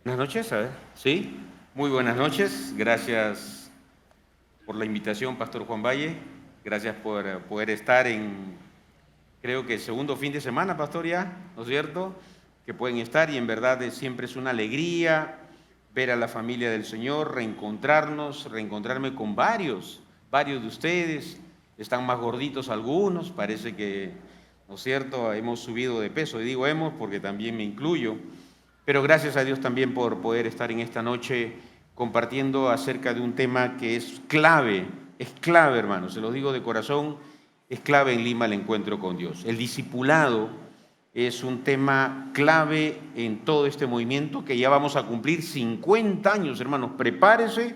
Buenas noches, a ver. Sí, muy buenas noches. Gracias por la invitación, Pastor Juan Valle. Gracias por poder estar creo que el segundo fin de semana, Pastor, ya, ¿no es cierto? Que pueden estar y en verdad siempre es una alegría ver a la familia del Señor, reencontrarme con varios de ustedes. Están más gorditos algunos, parece que, ¿no es cierto?, hemos subido de peso. Y digo hemos porque también me incluyo. Pero gracias a Dios también por poder estar en esta noche compartiendo acerca de un tema que es clave, hermanos, se lo digo de corazón, es clave en Lima el encuentro con Dios. El discipulado es un tema clave en todo este movimiento que ya vamos a cumplir 50 años, hermanos. Prepárese,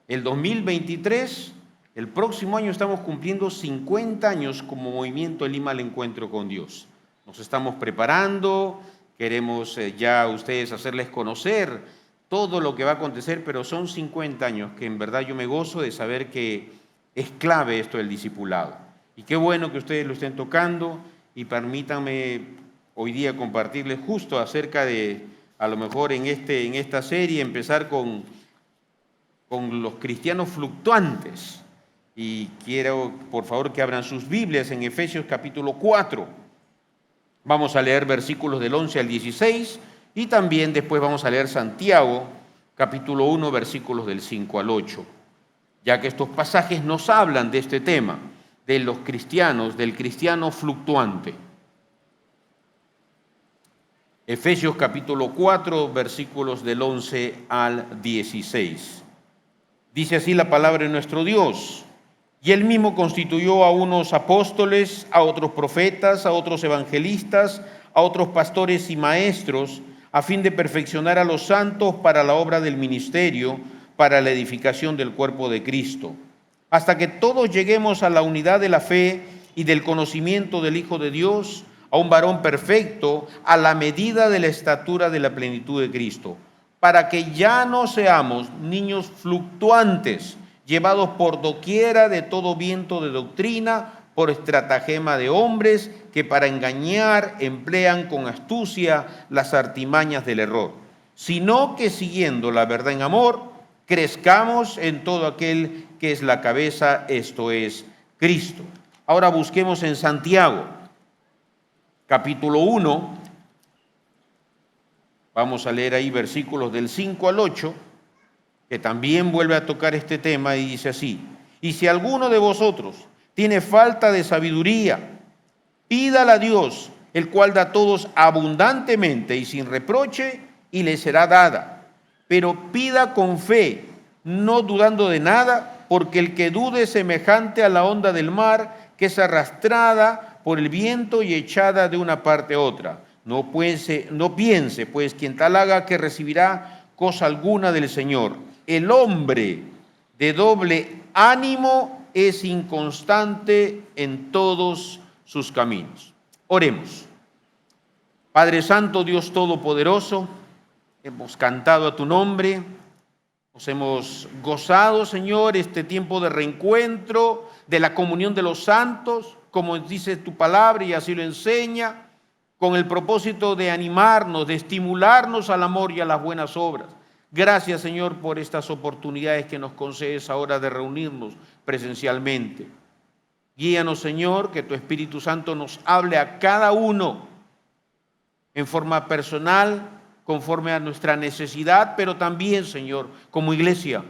el 2023, el próximo año estamos cumpliendo 50 años como movimiento de Lima el encuentro con Dios. Nos estamos preparando. Queremos ya a ustedes hacerles conocer todo lo que va a acontecer, pero son 50 años que en verdad yo me gozo de saber que es clave esto del discipulado. Y qué bueno que ustedes lo estén tocando y permítanme hoy día compartirles justo acerca de, a lo mejor en esta serie, empezar con los cristianos fluctuantes. Y quiero, por favor, que abran sus Biblias en Efesios capítulo 4. Vamos a leer versículos del 11 al 16 y también después vamos a leer Santiago, capítulo 1, versículos del 5 al 8, ya que estos pasajes nos hablan de este tema, de los cristianos, del cristiano fluctuante. Efesios capítulo 4, versículos del 11 al 16. Dice así la palabra de nuestro Dios. Y él mismo constituyó a unos apóstoles, a otros profetas, a otros evangelistas, a otros pastores y maestros, a fin de perfeccionar a los santos para la obra del ministerio, para la edificación del cuerpo de Cristo, hasta que todos lleguemos a la unidad de la fe y del conocimiento del Hijo de Dios, a un varón perfecto, a la medida de la estatura de la plenitud de Cristo, para que ya no seamos niños fluctuantes, llevados por doquiera de todo viento de doctrina, por estratagema de hombres que para engañar emplean con astucia las artimañas del error, sino que siguiendo la verdad en amor, crezcamos en todo aquel que es la cabeza, esto es Cristo. Ahora busquemos en Santiago, capítulo 1, vamos a leer ahí versículos del 5 al 8, que también vuelve a tocar este tema y dice así: y si alguno de vosotros tiene falta de sabiduría, pídala a Dios, el cual da a todos abundantemente y sin reproche, y le será dada. Pero pida con fe, no dudando de nada, porque el que dude es semejante a la onda del mar, que es arrastrada por el viento y echada de una parte a otra. No piense, pues, quien tal haga, que recibirá cosa alguna del Señor. El hombre de doble ánimo es inconstante en todos sus caminos. Oremos. Padre Santo, Dios Todopoderoso, hemos cantado a tu nombre, nos hemos gozado, Señor, este tiempo de reencuentro, de la comunión de los santos, como dice tu palabra y así lo enseña, con el propósito de animarnos, de estimularnos al amor y a las buenas obras. Gracias, Señor, por estas oportunidades que nos concedes ahora de reunirnos presencialmente. Guíanos, Señor, que tu Espíritu Santo nos hable a cada uno en forma personal, conforme a nuestra necesidad, pero también, Señor, como iglesia,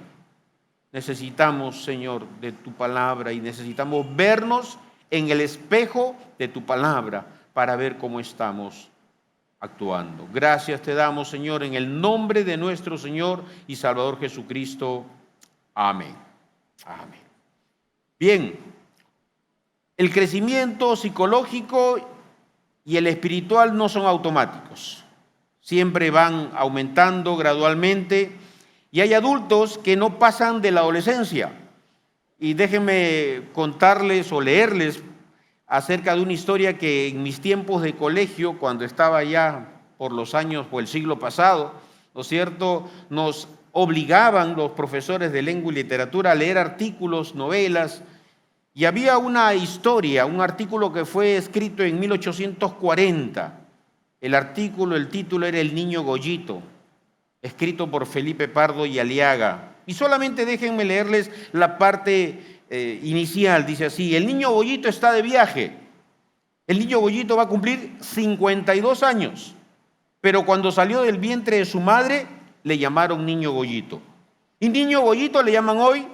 necesitamos, Señor, de tu palabra y necesitamos vernos en el espejo de tu palabra para ver cómo estamos actuando. Gracias te damos, Señor, en el nombre de nuestro Señor y Salvador Jesucristo. Amén. Amén. Bien, el crecimiento psicológico y el espiritual no son automáticos. Siempre van aumentando gradualmente y hay adultos que no pasan de la adolescencia. Y déjenme contarles o leerles acerca de una historia que en mis tiempos de colegio, cuando estaba ya por los años o el siglo pasado, ¿no es cierto?, nos obligaban los profesores de lengua y literatura a leer artículos, novelas, y había una historia, un artículo que fue escrito en 1840. El título era El niño Goyito. escrito por Felipe Pardo y Aliaga. Y solamente déjenme leerles la parte inicial. Dice así: el niño Goyito está de viaje. El niño Goyito va a cumplir 52 años, pero cuando salió del vientre de su madre, le llamaron niño Goyito. Y niño Goyito le llaman hoy,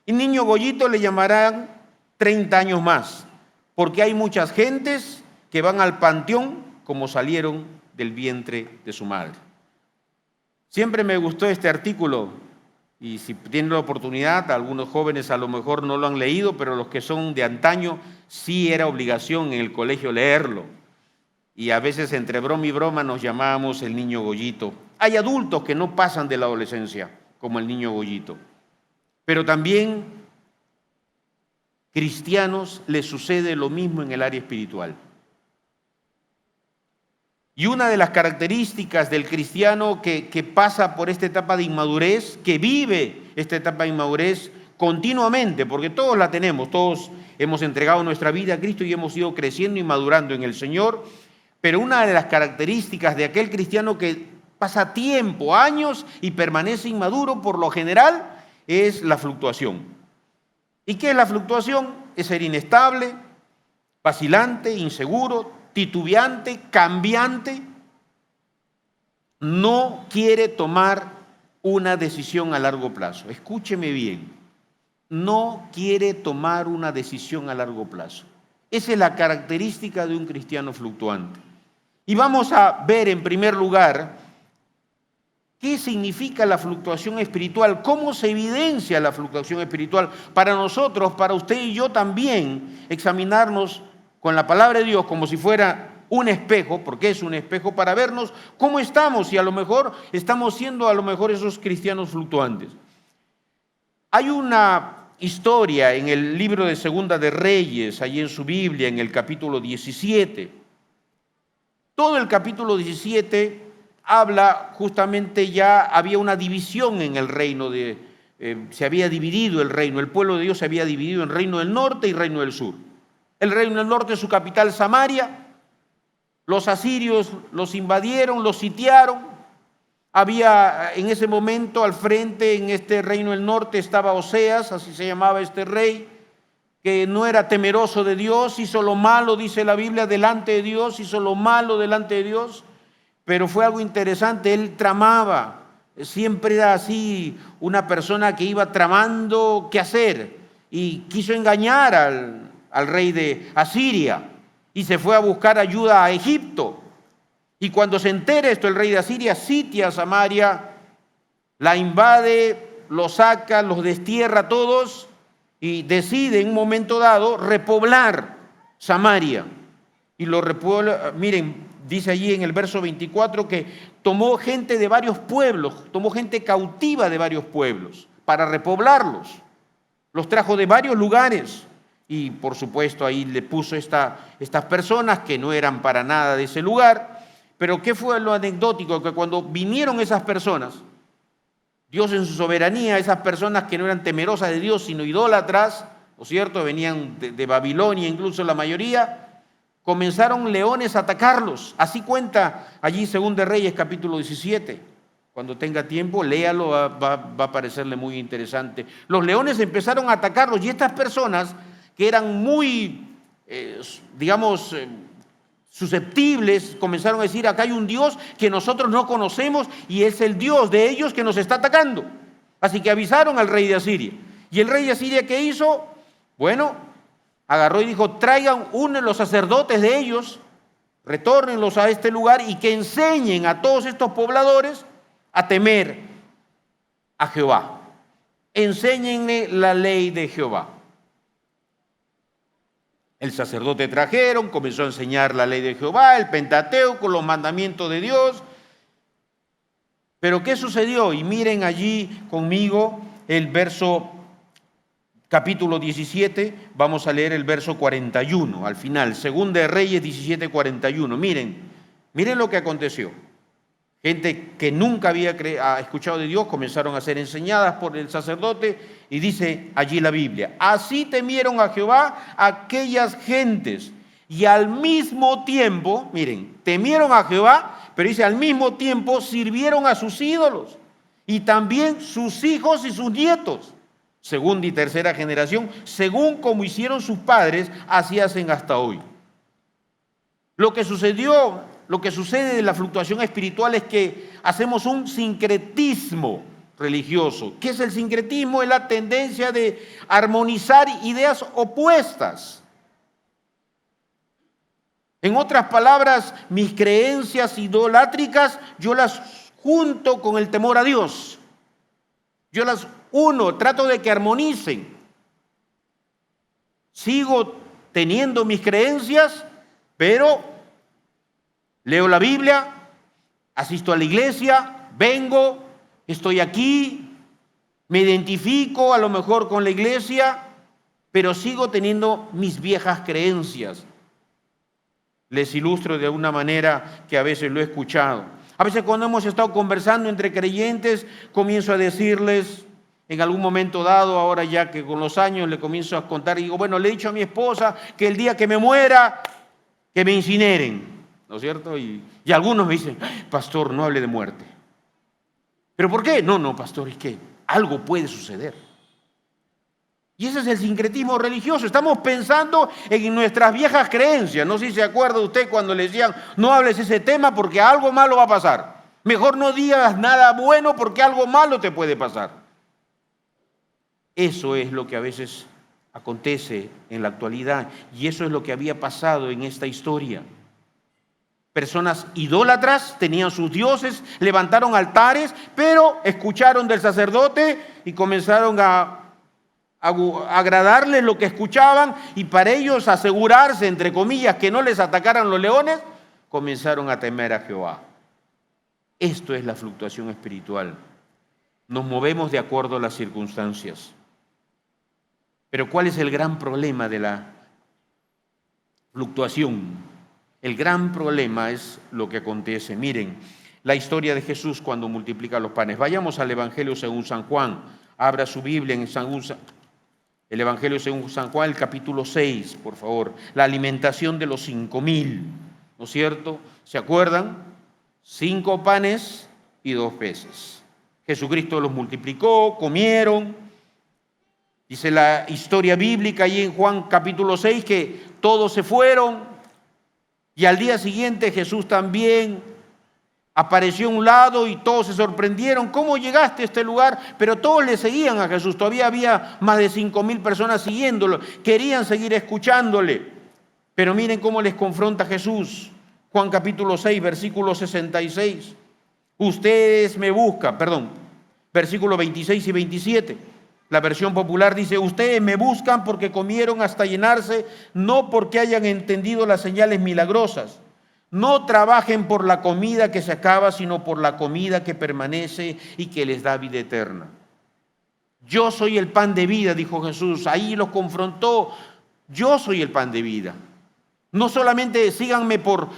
y niño Goyito le llamarán 30 años más, porque hay muchas gentes que van al panteón como salieron del vientre de su madre. Siempre me gustó este artículo, y si tienen la oportunidad, algunos jóvenes a lo mejor no lo han leído, pero los que son de antaño, sí era obligación en el colegio leerlo. Y a veces entre broma y broma nos llamábamos el niño Goyito. Hay adultos que no pasan de la adolescencia, como el niño Goyito. Pero también cristianos les sucede lo mismo en el área espiritual. Y una de las características del cristiano que pasa por esta etapa de inmadurez, que vive esta etapa de inmadurez continuamente, porque todos la tenemos, todos hemos entregado nuestra vida a Cristo y hemos ido creciendo y madurando en el Señor, pero una de las características de aquel cristiano que pasa tiempo, años y permanece inmaduro, por lo general, es la fluctuación. ¿Y qué es la fluctuación? Es ser inestable, vacilante, inseguro, titubeante, cambiante. No quiere tomar una decisión a largo plazo. Escúcheme bien, no quiere tomar una decisión a largo plazo. Esa es la característica de un cristiano fluctuante. Y vamos a ver en primer lugar qué significa la fluctuación espiritual, cómo se evidencia la fluctuación espiritual para nosotros, para usted y yo también, examinarnos con la palabra de Dios como si fuera un espejo, porque es un espejo, para vernos cómo estamos y a lo mejor estamos siendo esos cristianos fluctuantes. Hay una historia en el libro de Segunda de Reyes, allí en su Biblia, en el capítulo 17. Todo el capítulo 17 habla justamente, ya había una división en el reino, se había dividido el reino, el pueblo de Dios se había dividido en reino del norte y reino del sur. El reino del norte, su capital Samaria, los asirios los invadieron, los sitiaron. Había en ese momento al frente, en este reino del norte, estaba Oseas, así se llamaba este rey, que no era temeroso de Dios, hizo lo malo, dice la Biblia, delante de Dios, hizo lo malo delante de Dios, pero fue algo interesante, él tramaba, siempre era así, una persona que iba tramando qué hacer, y quiso engañar al rey de Asiria, y se fue a buscar ayuda a Egipto. Y cuando se entera esto, el rey de Asiria sitia a Samaria, la invade, los saca, los destierra a todos y decide en un momento dado repoblar Samaria. Y lo repobla, miren, dice allí en el verso 24 que tomó gente de varios pueblos, tomó gente cautiva de varios pueblos para repoblarlos. Los trajo de varios lugares. Y por supuesto ahí le puso estas personas que no eran para nada de ese lugar. Pero ¿qué fue lo anecdótico? Que cuando vinieron esas personas, Dios en su soberanía, esas personas que no eran temerosas de Dios sino idólatras, ¿no es cierto? Venían de Babilonia, incluso la mayoría, comenzaron leones a atacarlos. Así cuenta allí Según de Reyes capítulo 17. Cuando tenga tiempo, léalo, va a parecerle muy interesante. Los leones empezaron a atacarlos y estas personas que eran muy, susceptibles, comenzaron a decir: acá hay un Dios que nosotros no conocemos y es el Dios de ellos que nos está atacando. Así que avisaron al rey de Asiria. ¿Y el rey de Asiria qué hizo? Bueno, agarró y dijo: traigan uno de los sacerdotes de ellos, retórnenlos a este lugar y que enseñen a todos estos pobladores a temer a Jehová. Enséñenle la ley de Jehová. El sacerdote trajeron, comenzó a enseñar la ley de Jehová, el Pentateuco, los mandamientos de Dios. Pero ¿qué sucedió? Y miren allí conmigo el verso, capítulo 17, vamos a leer el verso 41, al final, Segunda de Reyes 17, 41. Miren lo que aconteció. Gente que nunca había escuchado de Dios comenzaron a ser enseñadas por el sacerdote y dice allí la Biblia: así temieron a Jehová aquellas gentes y al mismo tiempo, miren, temieron a Jehová, pero dice al mismo tiempo sirvieron a sus ídolos y también sus hijos y sus nietos, segunda y tercera generación, según como hicieron sus padres, así hacen hasta hoy. Lo que sucede de la fluctuación espiritual es que hacemos un sincretismo religioso. ¿Qué es el sincretismo? Es la tendencia de armonizar ideas opuestas. En otras palabras, mis creencias idolátricas, yo las junto con el temor a Dios. Yo las uno, trato de que armonicen. Sigo teniendo mis creencias, pero leo la Biblia, asisto a la iglesia, vengo, estoy aquí, me identifico a lo mejor con la iglesia, pero sigo teniendo mis viejas creencias. Les ilustro de una manera que a veces lo he escuchado. A veces cuando hemos estado conversando entre creyentes, comienzo a decirles, en algún momento dado, ahora ya que con los años le comienzo a contar y digo, bueno, le he dicho a mi esposa que el día que me muera, que me incineren, ¿no es cierto? Y algunos me dicen, pastor, no hable de muerte. ¿Pero por qué? No, pastor, es que algo puede suceder. Y ese es el sincretismo religioso. Estamos pensando en nuestras viejas creencias. No sé si se acuerda usted cuando le decían, no hables ese tema porque algo malo va a pasar. Mejor no digas nada bueno porque algo malo te puede pasar. Eso es lo que a veces acontece en la actualidad. Y eso es lo que había pasado en esta historia. Personas idólatras tenían sus dioses, levantaron altares, pero escucharon del sacerdote y comenzaron a agradarles lo que escuchaban, y para ellos asegurarse, entre comillas, que no les atacaran los leones, comenzaron a temer a Jehová. Esto es la fluctuación espiritual. Nos movemos de acuerdo a las circunstancias. Pero ¿cuál es el gran problema de la fluctuación? El gran problema es lo que acontece. Miren, la historia de Jesús cuando multiplica los panes. Vayamos al Evangelio según San Juan. Abra su Biblia en el Evangelio según San Juan, el capítulo 6, por favor. La alimentación de los 5,000, ¿no es cierto? ¿Se acuerdan? 5 panes y 2 peces. Jesucristo los multiplicó, comieron. Dice la historia bíblica ahí en Juan capítulo 6 que todos se fueron y al día siguiente Jesús también apareció a un lado y todos se sorprendieron. ¿Cómo llegaste a este lugar? Pero todos le seguían a Jesús. Todavía había más de 5,000 personas siguiéndolo. Querían seguir escuchándole. Pero miren cómo les confronta Jesús. Juan capítulo 6, versículo 66. Ustedes me buscan, versículos 26 y 27. La versión popular dice, ustedes me buscan porque comieron hasta llenarse, no porque hayan entendido las señales milagrosas. No trabajen por la comida que se acaba, sino por la comida que permanece y que les da vida eterna. Yo soy el pan de vida, dijo Jesús. Ahí los confrontó. Yo soy el pan de vida. No solamente síganme por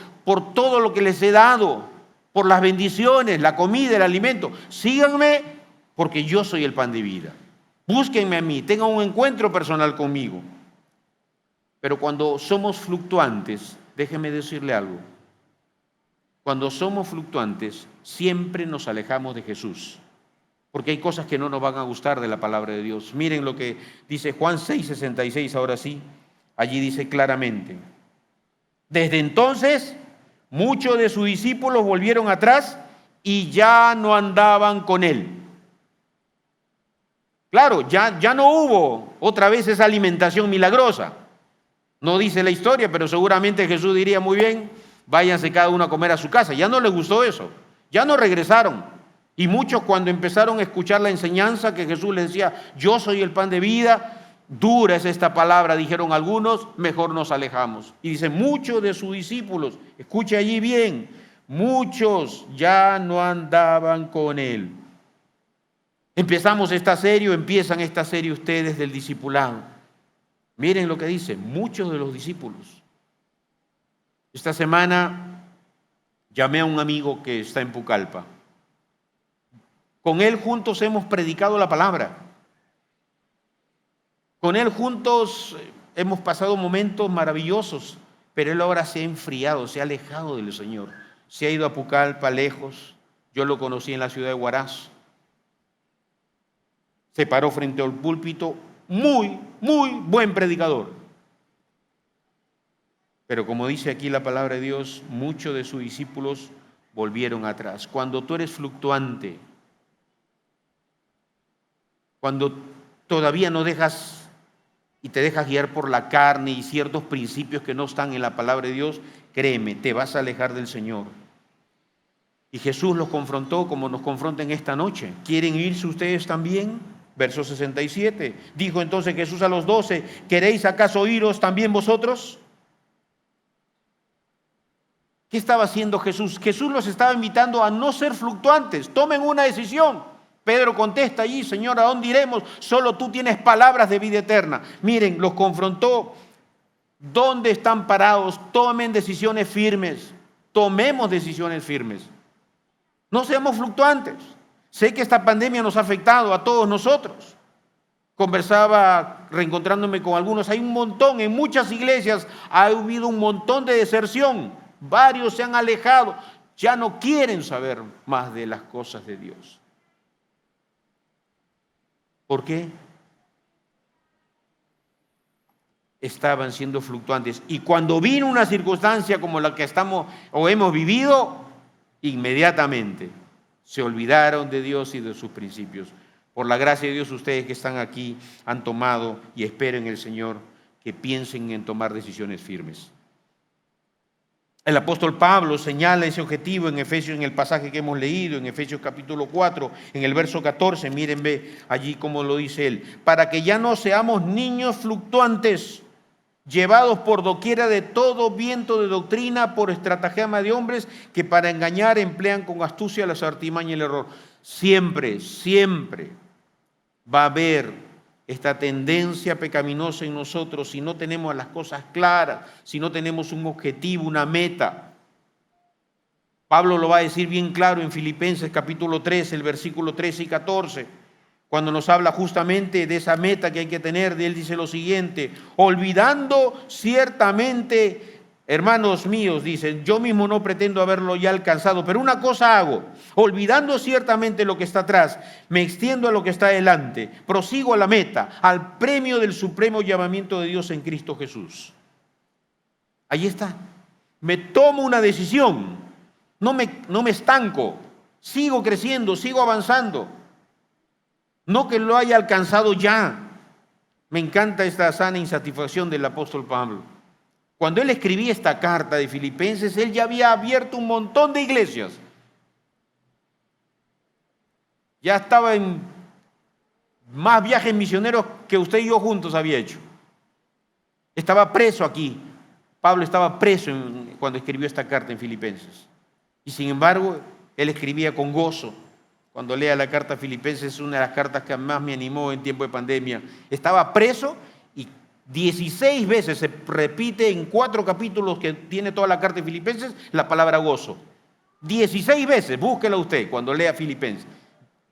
todo lo que les he dado, por las bendiciones, la comida, el alimento. Síganme porque yo soy el pan de vida. Búsquenme a mí, tengan un encuentro personal conmigo. Pero cuando somos fluctuantes, déjeme decirle algo. Cuando somos fluctuantes, siempre nos alejamos de Jesús, porque hay cosas que no nos van a gustar de la palabra de Dios. Miren lo que dice Juan 6:66, ahora sí, allí dice claramente. Desde entonces, muchos de sus discípulos volvieron atrás y ya no andaban con él. Claro, ya no hubo otra vez esa alimentación milagrosa. No dice la historia, pero seguramente Jesús diría muy bien, váyanse cada uno a comer a su casa. Ya no les gustó eso, ya no regresaron. Y muchos cuando empezaron a escuchar la enseñanza que Jesús les decía, yo soy el pan de vida, dura es esta palabra, dijeron algunos, mejor nos alejamos. Y dice, muchos de sus discípulos, escuche allí bien, muchos ya no andaban con él. Empiezan esta serie ustedes del discipulado. Miren lo que dice, muchos de los discípulos. Esta semana llamé a un amigo que está en Pucallpa. Con él juntos hemos predicado la palabra. Con él juntos hemos pasado momentos maravillosos, pero él ahora se ha enfriado, se ha alejado del Señor. se ha ido a Pucallpa, lejos. Yo lo conocí en la ciudad de Huaraz. Se paró frente al púlpito, muy buen predicador. Pero como dice aquí la palabra de Dios, muchos de sus discípulos volvieron atrás. Cuando tú eres fluctuante, cuando todavía no dejas y te dejas guiar por la carne y ciertos principios que no están en la palabra de Dios, créeme, te vas a alejar del Señor. Y Jesús los confrontó como nos confronta en esta noche. ¿Quieren irse ustedes también? Verso 67. Dijo entonces Jesús a los 12, ¿queréis acaso iros también vosotros? ¿Qué estaba haciendo Jesús? Jesús los estaba invitando a no ser fluctuantes. Tomen una decisión. Pedro contesta allí, Señor, ¿a dónde iremos? Solo tú tienes palabras de vida eterna. Miren, los confrontó. ¿Dónde están parados? Tomen decisiones firmes. Tomemos decisiones firmes. No seamos fluctuantes. Sé que esta pandemia nos ha afectado a todos nosotros. Conversaba, reencontrándome con algunos, hay un montón, en muchas iglesias ha habido un montón de deserción. Varios se han alejado, ya no quieren saber más de las cosas de Dios. ¿Por qué? Estaban siendo fluctuantes. Y cuando vino una circunstancia como la que estamos o hemos vivido, inmediatamente se olvidaron de Dios y de sus principios. Por la gracia de Dios, ustedes que están aquí han tomado y espero en el Señor que piensen en tomar decisiones firmes. El apóstol Pablo señala ese objetivo en Efesios, en el pasaje que hemos leído, en Efesios capítulo 4, en el verso 14, miren, ve allí como lo dice él, para que ya no seamos niños fluctuantes, llevados por doquiera de todo viento de doctrina, por estratagema de hombres que para engañar emplean con astucia las artimañas y el error. Siempre va a haber esta tendencia pecaminosa en nosotros si no tenemos las cosas claras, si no tenemos un objetivo, una meta. Pablo lo va a decir bien claro en Filipenses capítulo 3, el versículo 13 y 14, cuando nos habla justamente de esa meta que hay que tener. De él dice lo siguiente: olvidando ciertamente, hermanos míos, dicen, yo mismo no pretendo haberlo ya alcanzado, pero una cosa hago, olvidando ciertamente lo que está atrás, me extiendo a lo que está adelante, prosigo a la meta, al premio del supremo llamamiento de Dios en Cristo Jesús. Ahí está. Me tomo una decisión, no me estanco, sigo creciendo, sigo avanzando. No que lo haya alcanzado ya. Me encanta esta sana insatisfacción del apóstol Pablo. Cuando él escribía esta carta de Filipenses, él ya había abierto un montón de iglesias. Ya estaba en más viajes misioneros que usted y yo juntos había hecho. Estaba preso aquí. Pablo estaba preso cuando escribió esta carta en Filipenses. Y sin embargo, él escribía con gozo. Cuando lea la carta a Filipenses, es una de las cartas que más me animó en tiempo de pandemia. Estaba preso y 16 veces se repite en 4 capítulos que tiene toda la carta de Filipenses la palabra gozo. 16 veces, búsquela usted cuando lea Filipenses.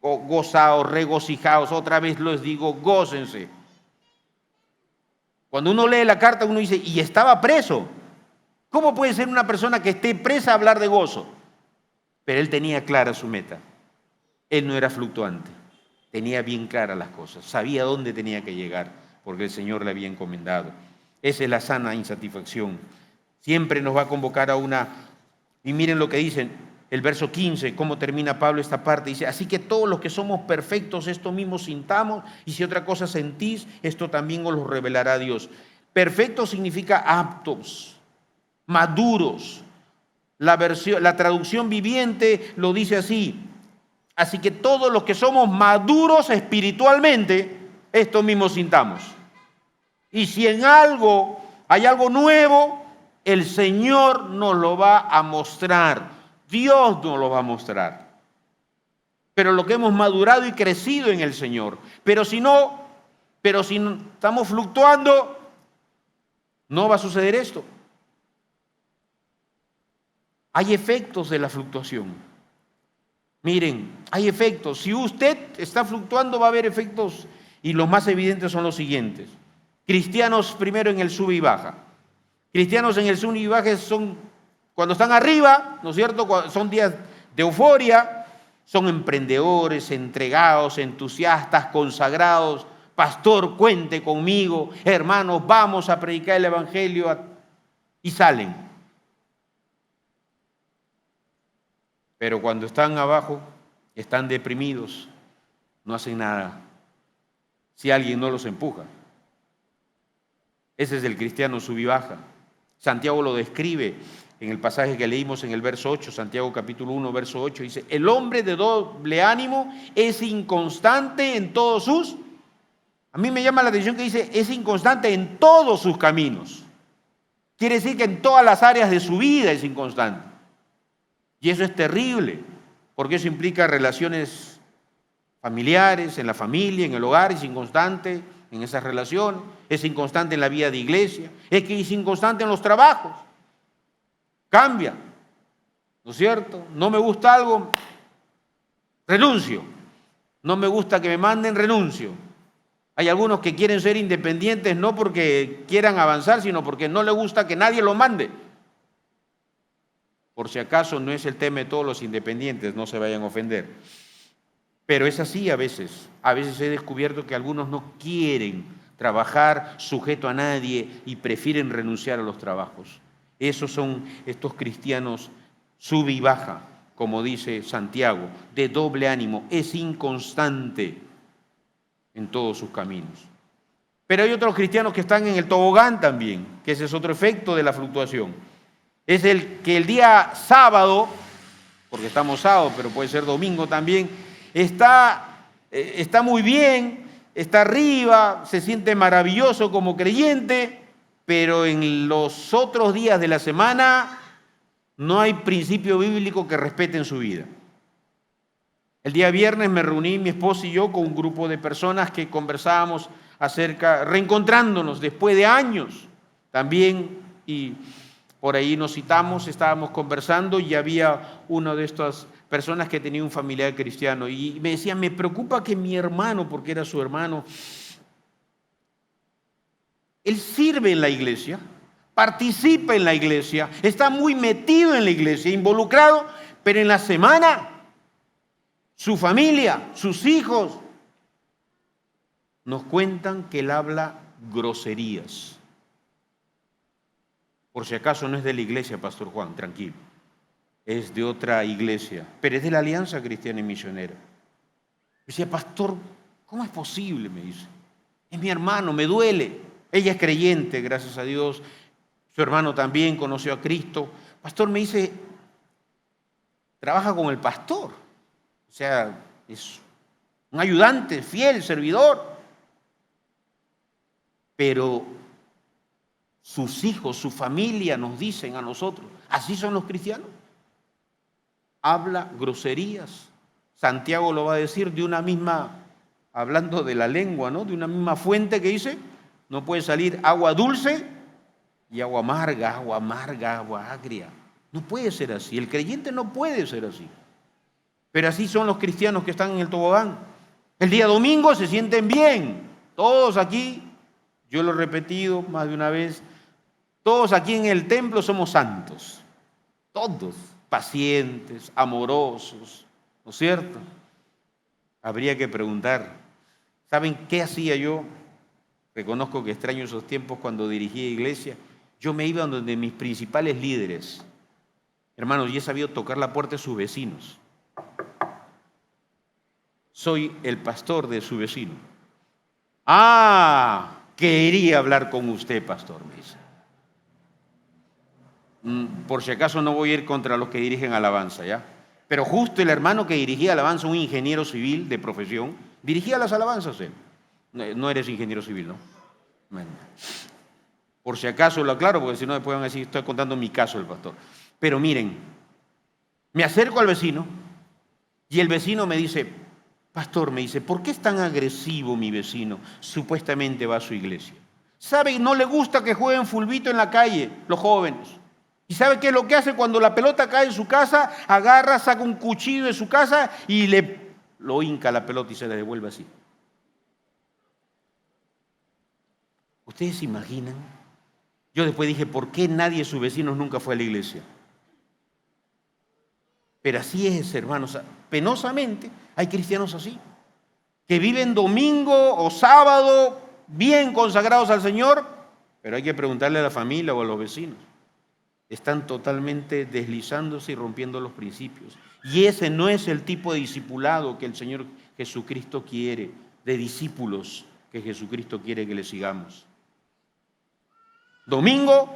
Gozaos, regocijaos, otra vez les digo, gócense. Cuando uno lee la carta, uno dice, y estaba preso. ¿Cómo puede ser una persona que esté presa hablar de gozo? Pero él tenía clara su meta. Él no era fluctuante, tenía bien claras las cosas, sabía dónde tenía que llegar, porque el Señor le había encomendado. Esa es la sana insatisfacción. Siempre nos va a convocar a una, y miren lo que dicen, el verso 15, cómo termina Pablo esta parte, dice, así que todos los que somos perfectos, esto mismo sintamos, y si otra cosa sentís, esto también os lo revelará Dios. Perfecto significa aptos, maduros. La traducción viviente lo dice así. Así que todos los que somos maduros espiritualmente, esto mismo sintamos. Y si en algo hay algo nuevo, el Señor nos lo va a mostrar. Dios nos lo va a mostrar. Pero lo que hemos madurado y crecido en el Señor. Pero si estamos fluctuando, no va a suceder esto. Hay efectos de la fluctuación. Miren, hay efectos. Si usted está fluctuando, va a haber efectos, y los más evidentes son los siguientes. Cristianos primero en el sube y baja. Cristianos en el sube y baja son Cuando están arriba, ¿no es cierto? Son días de euforia, son emprendedores, entregados, entusiastas, consagrados. Pastor, cuente conmigo, hermanos, vamos a predicar el evangelio, y salen. Pero cuando están abajo, están deprimidos, no hacen nada. Si alguien no los empuja. Ese es el cristiano sub y baja. Santiago lo describe en el pasaje que leímos en el verso 8, Santiago capítulo 1, verso 8, dice: el hombre de doble ánimo es inconstante en todos sus... A mí me llama la atención que dice, es inconstante en todos sus caminos. Quiere decir que en todas las áreas de su vida es inconstante. Y eso es terrible, porque eso implica relaciones familiares, en la familia, en el hogar, es inconstante en esas relaciones, es inconstante en la vida de iglesia, es que es inconstante en los trabajos. Cambia, ¿no es cierto? No me gusta algo, renuncio. No me gusta que me manden, renuncio. Hay algunos que quieren ser independientes no porque quieran avanzar, sino porque no les gusta que nadie los mande. Por si acaso no es el tema de todos los independientes, no se vayan a ofender. Pero es así a veces. A veces he descubierto que algunos no quieren trabajar sujeto a nadie y prefieren renunciar a los trabajos. Esos son estos cristianos sube y baja, como dice Santiago, de doble ánimo, es inconstante en todos sus caminos. Pero hay otros cristianos que están en el tobogán también, que ese es otro efecto de la fluctuación. Es el que el día sábado, porque estamos sábado, pero puede ser domingo también, está muy bien, está arriba, se siente maravilloso como creyente, pero en los otros días de la semana no hay principio bíblico que respete en su vida. El día viernes me reuní mi esposa y yo con un grupo de personas que conversábamos reencontrándonos después de años también, y por ahí nos citamos, estábamos conversando y había una de estas personas que tenía un familiar cristiano y me decía, me preocupa que mi hermano, porque era su hermano, él sirve en la iglesia, participa en la iglesia, está muy metido en la iglesia, involucrado, pero en la semana su familia, sus hijos, nos cuentan que él habla groserías. Por si acaso no es de la iglesia, Pastor Juan, tranquilo. Es de otra iglesia, pero es de la Alianza Cristiana y Misionera. Me decía, pastor, ¿cómo es posible? Me dice. Es mi hermano, me duele. Ella es creyente, gracias a Dios. Su hermano también conoció a Cristo. Pastor, me dice, trabaja con el pastor. O sea, es un ayudante, fiel, servidor. Pero sus hijos, su familia nos dicen a nosotros, ¿así son los cristianos? Habla groserías. Santiago lo va a decir de una misma, hablando de la lengua, ¿no? De una misma fuente que dice, no puede salir agua dulce y agua amarga, agua agria. No puede ser así. El creyente no puede ser así. Pero así son los cristianos que están en el tobogán. El día domingo se sienten bien. Todos aquí, yo lo he repetido más de una vez, todos aquí en el templo somos santos. Todos, pacientes, amorosos, ¿no es cierto? Habría que preguntar, ¿saben qué hacía yo? Reconozco que extraño esos tiempos cuando dirigía iglesia. Yo me iba donde mis principales líderes, hermanos, y he sabido tocar la puerta de sus vecinos. Soy el pastor de su vecino. Ah, quería hablar con usted, pastor, me dice. Por si acaso no voy a ir contra los que dirigen alabanza, ¿ya? Pero justo el hermano que dirigía alabanza, un ingeniero civil de profesión, dirigía las alabanzas él. No eres ingeniero civil, ¿no? Bueno. Por si acaso lo aclaro, porque si no después van a decir, estoy contando mi caso el pastor. Pero miren, me acerco al vecino y el vecino me dice, pastor, me dice, ¿por qué es tan agresivo mi vecino? Supuestamente va a su iglesia. ¿Sabe? No le gusta que jueguen fulbito en la calle, los jóvenes. ¿Y sabe qué es lo que hace cuando la pelota cae en su casa? Agarra, saca un cuchillo de su casa y lo hinca la pelota y se la devuelve así. ¿Ustedes se imaginan? Yo después dije, ¿por qué nadie de sus vecinos nunca fue a la iglesia? Pero así es, hermanos. Penosamente hay cristianos así, que viven domingo o sábado bien consagrados al Señor, pero hay que preguntarle a la familia o a los vecinos. Están totalmente deslizándose y rompiendo los principios. Y ese no es el tipo de discipulado que el Señor Jesucristo quiere, de discípulos que Jesucristo quiere que le sigamos. Domingo,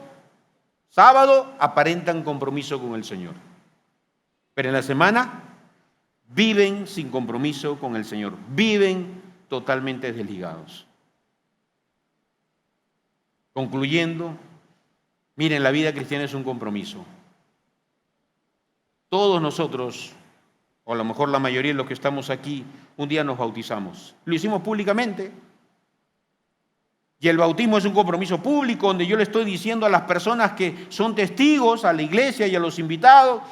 sábado, aparentan compromiso con el Señor. Pero en la semana viven sin compromiso con el Señor. Viven totalmente desligados. Concluyendo, miren, la vida cristiana es un compromiso. Todos nosotros, o a lo mejor la mayoría de los que estamos aquí, un día nos bautizamos. Lo hicimos públicamente. Y el bautismo es un compromiso público donde yo le estoy diciendo a las personas que son testigos, a la iglesia y a los invitados,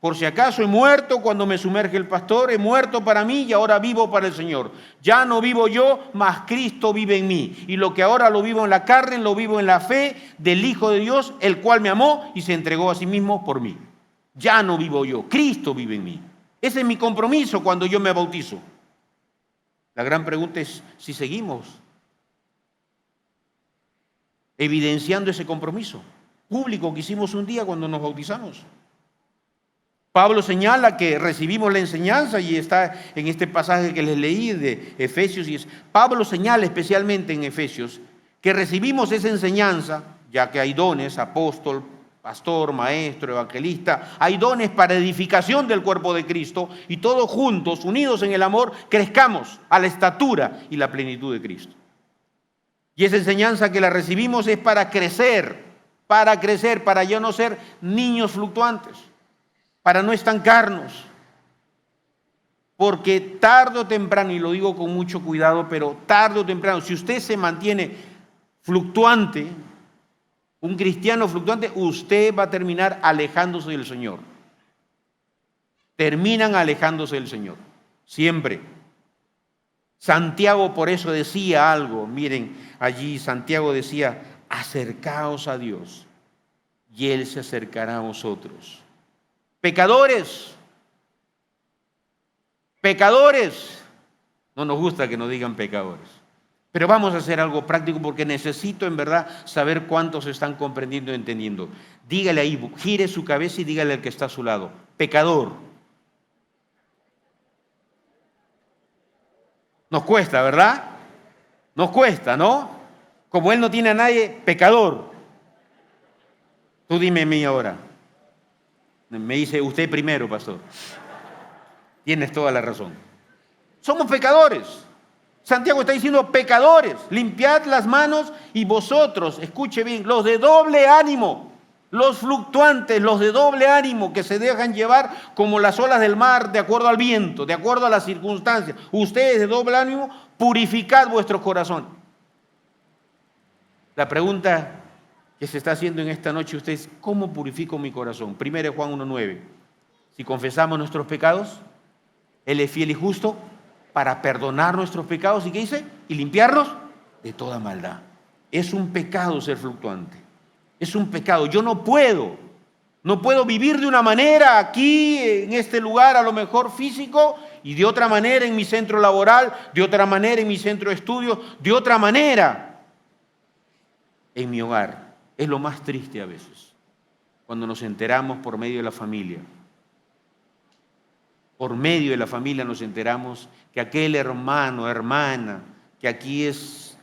por si acaso he muerto cuando me sumerge el pastor, he muerto para mí y ahora vivo para el Señor. Ya no vivo yo, mas Cristo vive en mí. Y lo que ahora lo vivo en la carne, lo vivo en la fe del Hijo de Dios, el cual me amó y se entregó a sí mismo por mí. Ya no vivo yo, Cristo vive en mí. Ese es mi compromiso cuando yo me bautizo. La gran pregunta es si seguimos evidenciando ese compromiso público que hicimos un día cuando nos bautizamos. Pablo señala que recibimos la enseñanza y está en este pasaje que les leí de Efesios. Pablo señala especialmente en Efesios que recibimos esa enseñanza, ya que hay dones, apóstol, pastor, maestro, evangelista, hay dones para edificación del cuerpo de Cristo y todos juntos, unidos en el amor, crezcamos a la estatura y la plenitud de Cristo. Y esa enseñanza que la recibimos es para crecer, para ya no ser niños fluctuantes, para no estancarnos. Porque tarde o temprano, y lo digo con mucho cuidado, pero tarde o temprano, si usted se mantiene fluctuante, un cristiano fluctuante, usted va a terminar alejándose del Señor. Terminan alejándose del Señor, siempre. Santiago por eso decía algo, miren, allí Santiago decía, acercaos a Dios y Él se acercará a vosotros. Pecadores, no nos gusta que nos digan pecadores, pero vamos a hacer algo práctico porque necesito en verdad saber cuántos están comprendiendo y entendiendo. Dígale ahí, gire su cabeza y dígale al que está a su lado, pecador. Nos cuesta, ¿verdad? Nos cuesta, ¿no? Como él no tiene a nadie, pecador. Tú dime a mí ahora. Me dice usted primero, pastor. Tienes toda la razón. Somos pecadores. Santiago está diciendo pecadores. Limpiad las manos y vosotros, escuche bien, los de doble ánimo, los fluctuantes, los de doble ánimo que se dejan llevar como las olas del mar de acuerdo al viento, de acuerdo a las circunstancias. Ustedes de doble ánimo, purificad vuestro corazón. La pregunta que se está haciendo en esta noche usted es, ¿cómo purifico mi corazón? 1 Juan 1:9. Si confesamos nuestros pecados, Él es fiel y justo para perdonar nuestros pecados. ¿Y qué dice? Y limpiarnos de toda maldad. Es un pecado ser fluctuante. Es un pecado. Yo no puedo vivir de una manera aquí, en este lugar, a lo mejor físico, y de otra manera en mi centro laboral, de otra manera en mi centro de estudio, de otra manera en mi hogar. Es lo más triste a veces, cuando nos enteramos por medio de la familia. Por medio de la familia nos enteramos que aquel hermano, hermana, que aquí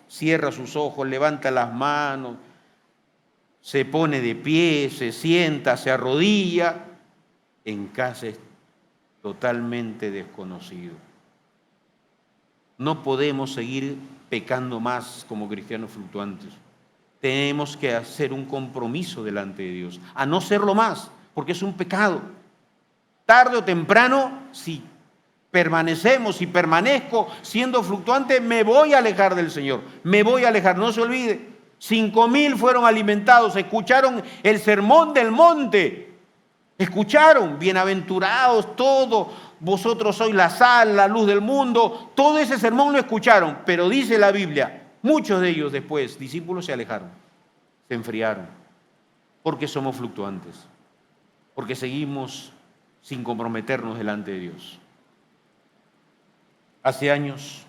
cierra sus ojos, levanta las manos, se pone de pie, se sienta, se arrodilla, en casa es totalmente desconocido. No podemos seguir pecando más como cristianos fluctuantes. Tenemos que hacer un compromiso delante de Dios, a no serlo más, porque es un pecado. Tarde o temprano, si permanezco siendo fluctuante, me voy a alejar del Señor, me voy a alejar, no se olvide. 5,000 fueron alimentados, escucharon el sermón del monte, escucharon, bienaventurados todos, vosotros sois la sal, la luz del mundo, todo ese sermón lo escucharon, pero dice la Biblia, muchos de ellos después, discípulos, se alejaron, se enfriaron, porque somos fluctuantes, porque seguimos sin comprometernos delante de Dios. Hace años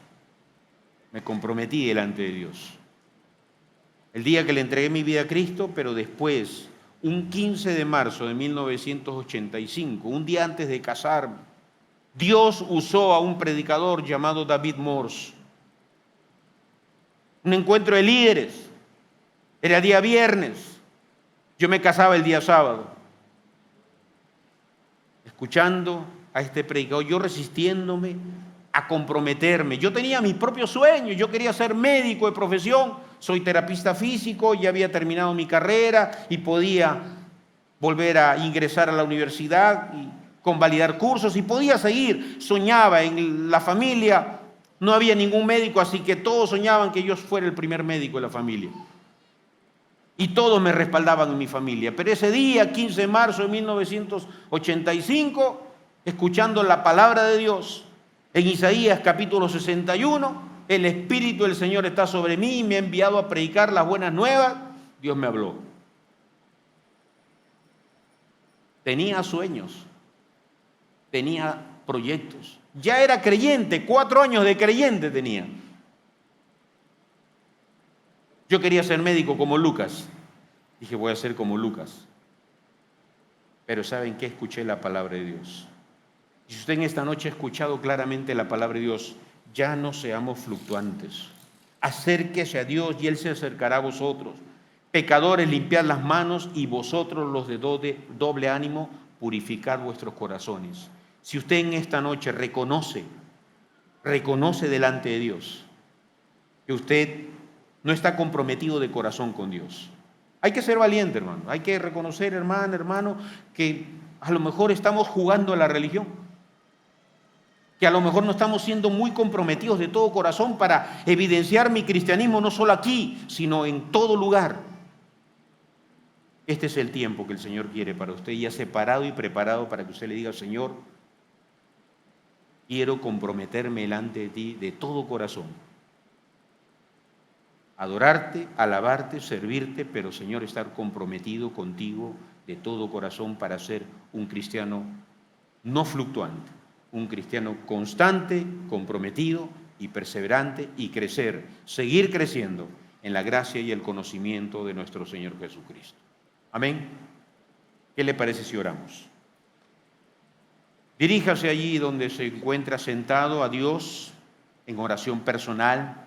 me comprometí delante de Dios. El día que le entregué mi vida a Cristo, pero después, un 15 de marzo de 1985, un día antes de casarme, Dios usó a un predicador llamado David Morse. Un encuentro de líderes. Era día viernes. Yo me casaba el día sábado. Escuchando a este predicador, yo resistiéndome a comprometerme. Yo tenía mis propios sueños. Yo quería ser médico de profesión. Soy terapista físico, ya había terminado mi carrera y podía volver a ingresar a la universidad y convalidar cursos y podía seguir. Soñaba en la familia. No había ningún médico, así que todos soñaban que yo fuera el primer médico de la familia. Y todos me respaldaban en mi familia. Pero ese día, 15 de marzo de 1985, escuchando la palabra de Dios, en Isaías capítulo 61, el Espíritu del Señor está sobre mí y me ha enviado a predicar las buenas nuevas, Dios me habló. Tenía sueños, tenía proyectos. Ya era creyente, 4 años de creyente tenía. Yo quería ser médico como Lucas. Dije, voy a ser como Lucas. Pero ¿saben qué? Escuché la palabra de Dios. Y si usted en esta noche ha escuchado claramente la palabra de Dios, ya no seamos fluctuantes. Acérquese a Dios y Él se acercará a vosotros. Pecadores, limpiad las manos y vosotros los de doble ánimo, purificad vuestros corazones. Si usted en esta noche reconoce delante de Dios que usted no está comprometido de corazón con Dios. Hay que ser valiente, hermano. Hay que reconocer, hermano, que a lo mejor estamos jugando a la religión. Que a lo mejor no estamos siendo muy comprometidos de todo corazón para evidenciar mi cristianismo no solo aquí, sino en todo lugar. Este es el tiempo que el Señor quiere para usted, ya separado y preparado para que usted le diga, Señor, quiero comprometerme delante de ti de todo corazón. Adorarte, alabarte, servirte, pero Señor, estar comprometido contigo de todo corazón para ser un cristiano no fluctuante, un cristiano constante, comprometido y perseverante y crecer, seguir creciendo en la gracia y el conocimiento de nuestro Señor Jesucristo. Amén. ¿Qué le parece si oramos? Diríjase allí donde se encuentra sentado a Dios en oración personal.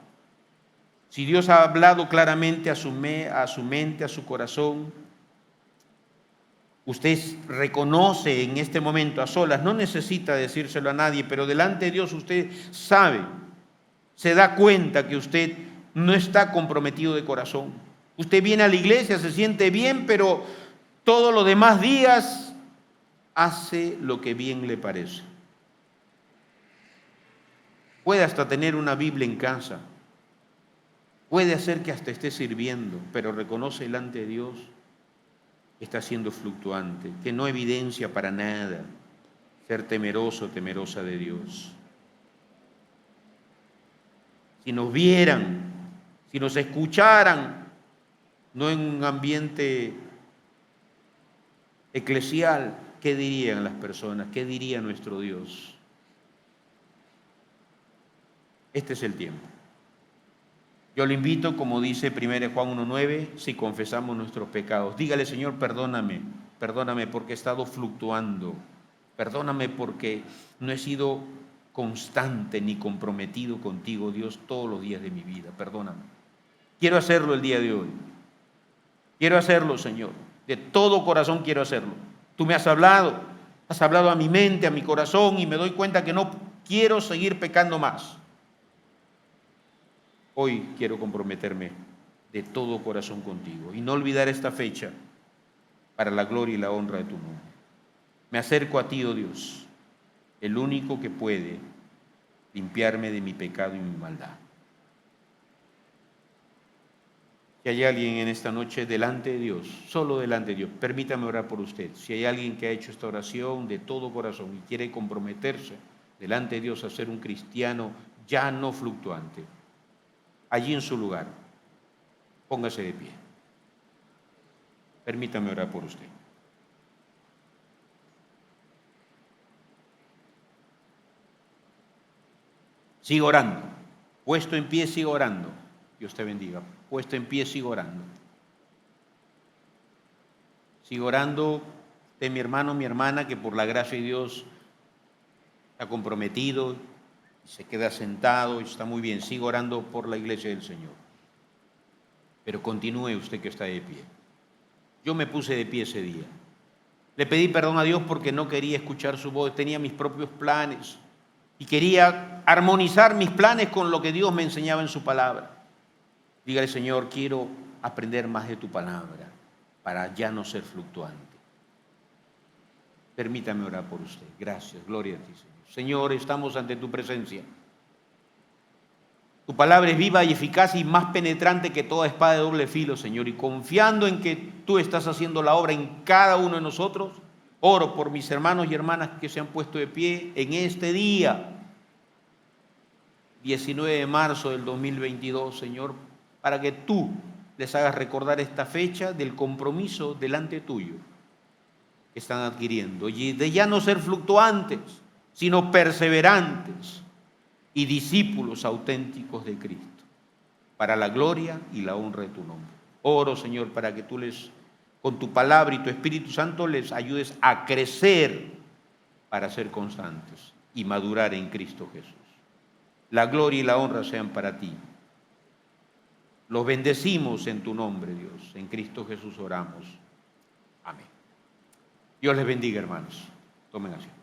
Si Dios ha hablado claramente a su mente, a su corazón, usted reconoce en este momento a solas, no necesita decírselo a nadie, pero delante de Dios usted sabe, se da cuenta que usted no está comprometido de corazón. Usted viene a la iglesia, se siente bien, pero todos los demás días hace lo que bien le parece. Puede hasta tener una Biblia en casa. Puede hacer que hasta esté sirviendo, pero reconoce delante de Dios que está siendo fluctuante, que no evidencia para nada ser temeroso, temerosa de Dios. Si nos vieran, si nos escucharan, no en un ambiente eclesial, ¿qué dirían las personas? ¿Qué diría nuestro Dios? Este es el tiempo. Yo le invito, como dice 1 Juan 1:9, si confesamos nuestros pecados, dígale, Señor, perdóname porque he estado fluctuando, perdóname porque no he sido constante ni comprometido contigo, Dios, todos los días de mi vida, perdóname. Quiero hacerlo el día de hoy, quiero hacerlo, Señor, de todo corazón quiero hacerlo. Tú me has hablado a mi mente, a mi corazón y me doy cuenta que no quiero seguir pecando más. Hoy quiero comprometerme de todo corazón contigo y no olvidar esta fecha para la gloria y la honra de tu nombre. Me acerco a ti, oh Dios, el único que puede limpiarme de mi pecado y mi maldad. Si hay alguien en esta noche delante de Dios, solo delante de Dios, permítame orar por usted. Si hay alguien que ha hecho esta oración de todo corazón y quiere comprometerse delante de Dios a ser un cristiano ya no fluctuante, allí en su lugar, póngase de pie. Permítame orar por usted. Siga orando. Puesto en pie, siga orando. Dios te bendiga. Puesto en pie, siga orando. Siga orando de mi hermano, mi hermana, que por la gracia de Dios está comprometido, se queda sentado y está muy bien. Siga orando por la iglesia del Señor. Pero continúe usted que está de pie. Yo me puse de pie ese día. Le pedí perdón a Dios porque no quería escuchar su voz. Tenía mis propios planes y quería armonizar mis planes con lo que Dios me enseñaba en su palabra. Dígale, Señor, quiero aprender más de tu palabra para ya no ser fluctuante. Permítame orar por usted. Gracias, gloria a ti, Señor. Señor, estamos ante tu presencia. Tu palabra es viva y eficaz y más penetrante que toda espada de doble filo, Señor. Y confiando en que tú estás haciendo la obra en cada uno de nosotros, oro por mis hermanos y hermanas que se han puesto de pie en este día, 19 de marzo del 2022, Señor, para que tú les hagas recordar esta fecha del compromiso delante tuyo que están adquiriendo. Y de ya no ser fluctuantes, sino perseverantes y discípulos auténticos de Cristo, para la gloria y la honra de tu nombre. Oro, Señor, para que tú con tu palabra y tu Espíritu Santo, les ayudes a crecer para ser constantes y madurar en Cristo Jesús. La gloria y la honra sean para ti. Los bendecimos en tu nombre, Dios. En Cristo Jesús oramos. Amén. Dios les bendiga, hermanos. Tomen asiento.